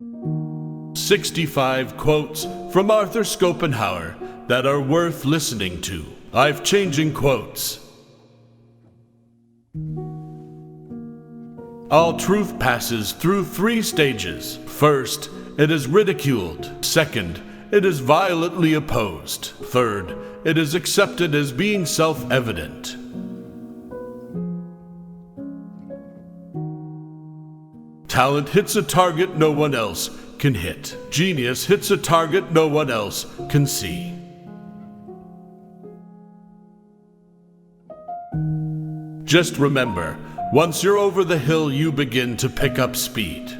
65 quotes from Arthur Schopenhauer that are worth listening to. Life-changing quotes. All truth passes through 3 stages. First, it is ridiculed. Second, it is violently opposed. Third, it is accepted as being self-evident. Talent hits a target no one else can hit. Genius hits a target no one else can see. Just remember, once you're over the hill, you begin to pick up speed.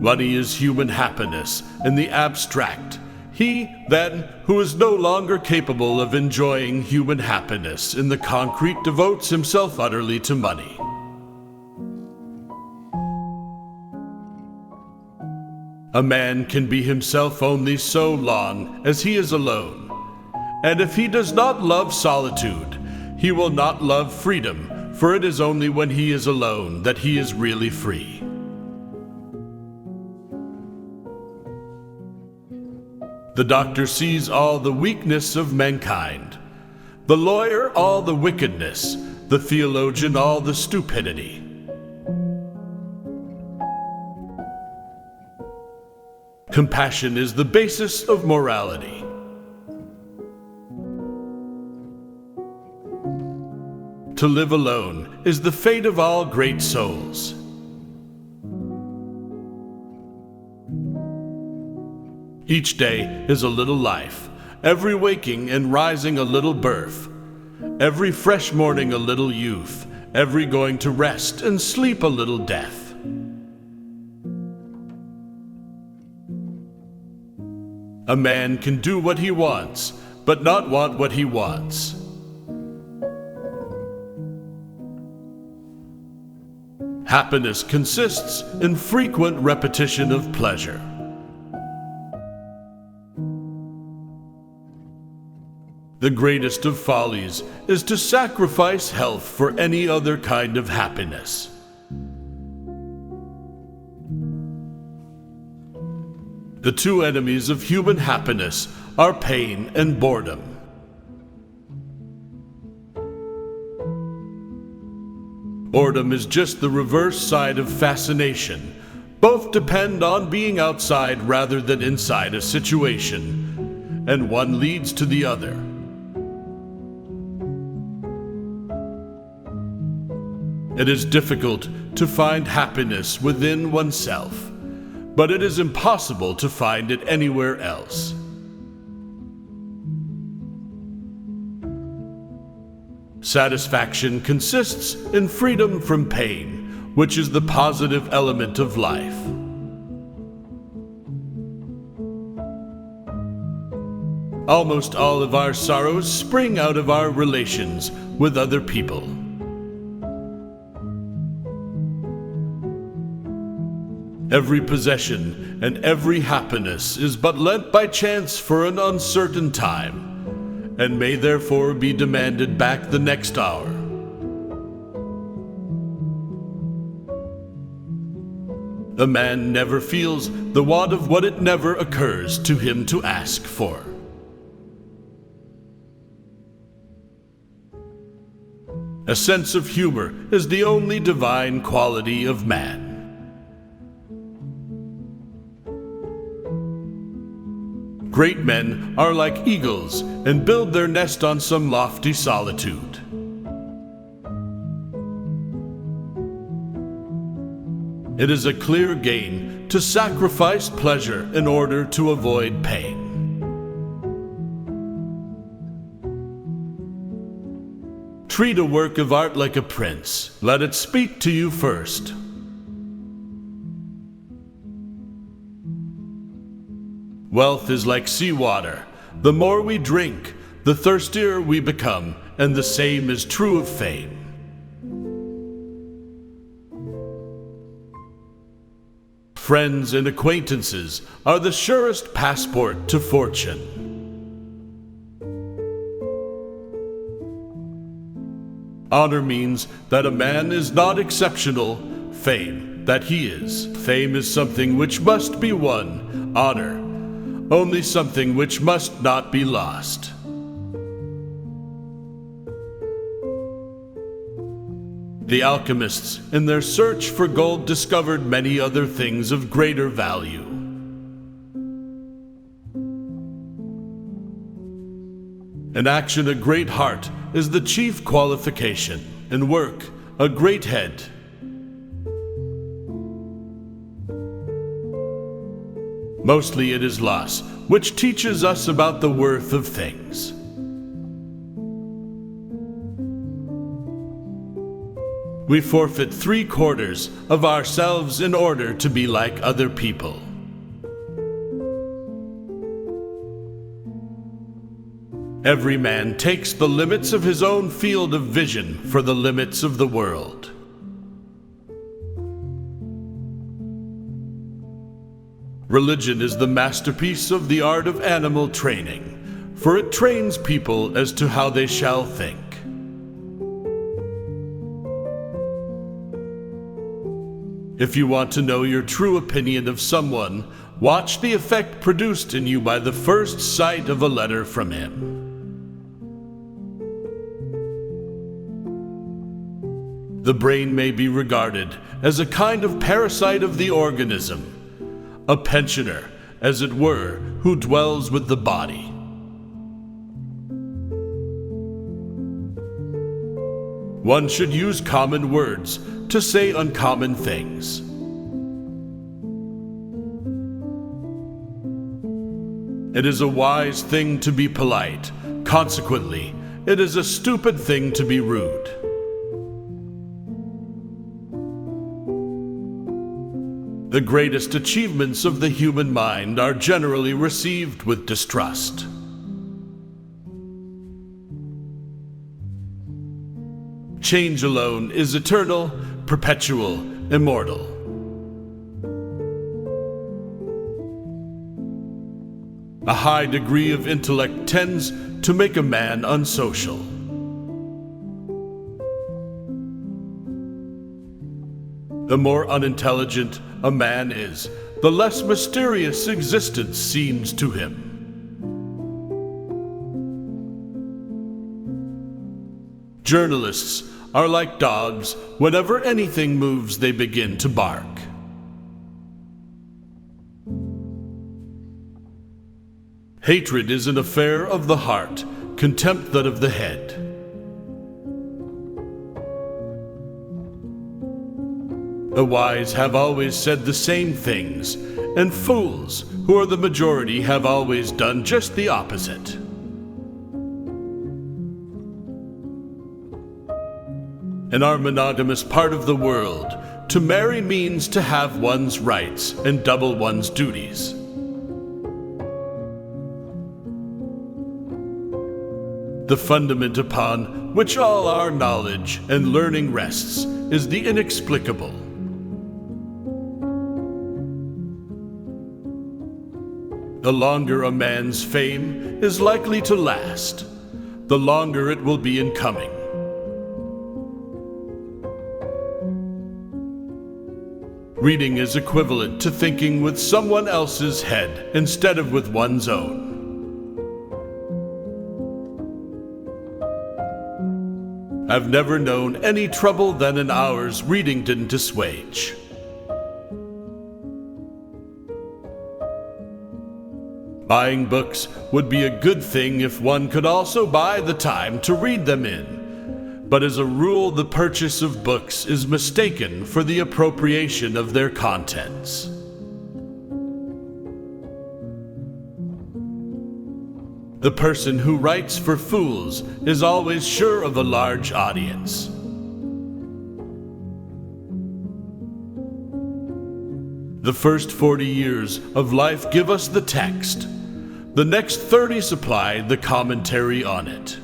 Money is human happiness in the abstract. He, then, who is no longer capable of enjoying human happiness in the concrete devotes himself utterly to money. A man can be himself only so long as he is alone. And if he does not love solitude, he will not love freedom, for it is only when he is alone that he is really free. The doctor sees all the weakness of mankind, the lawyer all the wickedness, the theologian all the stupidity. Compassion is the basis of morality. To live alone is the fate of all great souls. Each day is a little life, every waking and rising a little birth, every fresh morning a little youth, every going to rest and sleep a little death. A man can do what he wants, but not want what he wants. Happiness consists in frequent repetition of pleasure. The greatest of follies is to sacrifice health for any other kind of happiness. The 2 enemies of human happiness are pain and boredom. Boredom is just the reverse side of fascination. Both depend on being outside rather than inside a situation, and one leads to the other. It is difficult to find happiness within oneself, but it is impossible to find it anywhere else. Satisfaction consists in freedom from pain, which is the positive element of life. Almost all of our sorrows spring out of our relations with other people. Every possession and every happiness is but lent by chance for an uncertain time, and may therefore be demanded back the next hour. A man never feels the want of what it never occurs to him to ask for. A sense of humor is the only divine quality of man. Great men are like eagles and build their nest on some lofty solitude. It is a clear gain to sacrifice pleasure in order to avoid pain. Treat a work of art like a prince. Let it speak to you first. Wealth is like seawater. The more we drink, the thirstier we become, and the same is true of fame. Friends and acquaintances are the surest passport to fortune. Honor means that a man is not exceptional. Fame, that he is. Fame is something which must be won. Honor, only something which must not be lost. The alchemists, in their search for gold, discovered many other things of greater value. In action, a great heart is the chief qualification. In work, a great head. Mostly it is loss, which teaches us about the worth of things. We forfeit 3/4 of ourselves in order to be like other people. Every man takes the limits of his own field of vision for the limits of the world. Religion is the masterpiece of the art of animal training, for it trains people as to how they shall think. If you want to know your true opinion of someone, watch the effect produced in you by the first sight of a letter from him. The brain may be regarded as a kind of parasite of the organism, a pensioner, as it were, who dwells with the body. One should use common words to say uncommon things. It is a wise thing to be polite. Consequently, it is a stupid thing to be rude. The greatest achievements of the human mind are generally received with distrust. Change alone is eternal, perpetual, immortal. A high degree of intellect tends to make a man unsocial. The more unintelligent a man is, the less mysterious existence seems to him. Journalists are like dogs. Whenever anything moves, they begin to bark. Hatred is an affair of the heart, contempt that of the head. The wise have always said the same things, and fools, who are the majority, have always done just the opposite. In our monogamous part of the world, to marry means to have one's rights and double one's duties. The fundament upon which all our knowledge and learning rests is the inexplicable. The longer a man's fame is likely to last, the longer it will be in coming. Reading is equivalent to thinking with someone else's head instead of with one's own. I've never known any trouble that an hour's reading didn't assuage. Buying books would be a good thing if one could also buy the time to read them in, but as a rule, the purchase of books is mistaken for the appropriation of their contents. The person who writes for fools is always sure of a large audience. The first 40 years of life give us the text. The next 30 supply the commentary on it.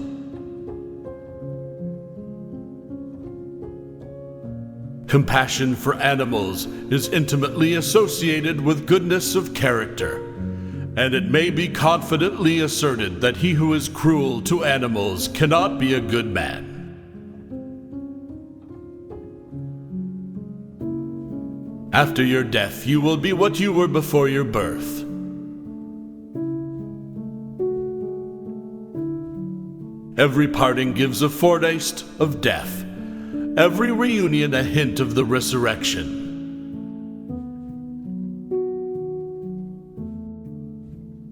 Compassion for animals is intimately associated with goodness of character, and it may be confidently asserted that he who is cruel to animals cannot be a good man. After your death, you will be what you were before your birth. Every parting gives a foretaste of death, every reunion a hint of the resurrection.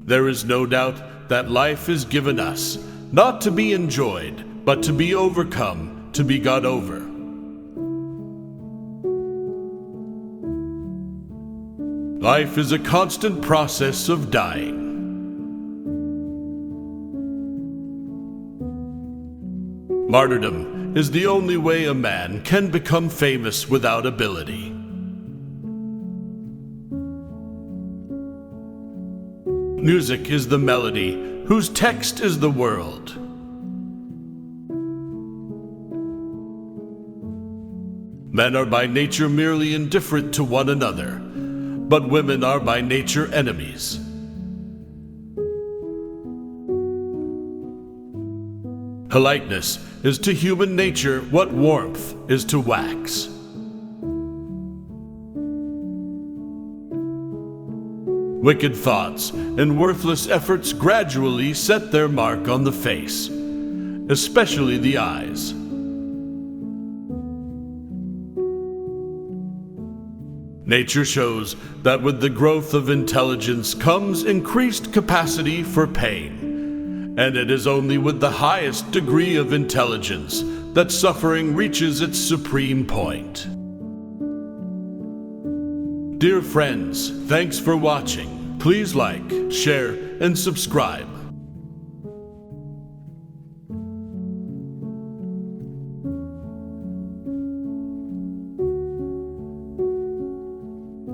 There is no doubt that life is given us, not to be enjoyed, but to be overcome, to be got over. Life is a constant process of dying. Martyrdom is the only way a man can become famous without ability. Music is the melody, whose text is the world. Men are by nature merely indifferent to one another, but women are by nature enemies. Politeness is to human nature what warmth is to wax. Wicked thoughts and worthless efforts gradually set their mark on the face, especially the eyes. Nature shows that with the growth of intelligence comes increased capacity for pain, and it is only with the highest degree of intelligence that suffering reaches its supreme point. Dear friends, thanks for watching. Please like, share, and subscribe.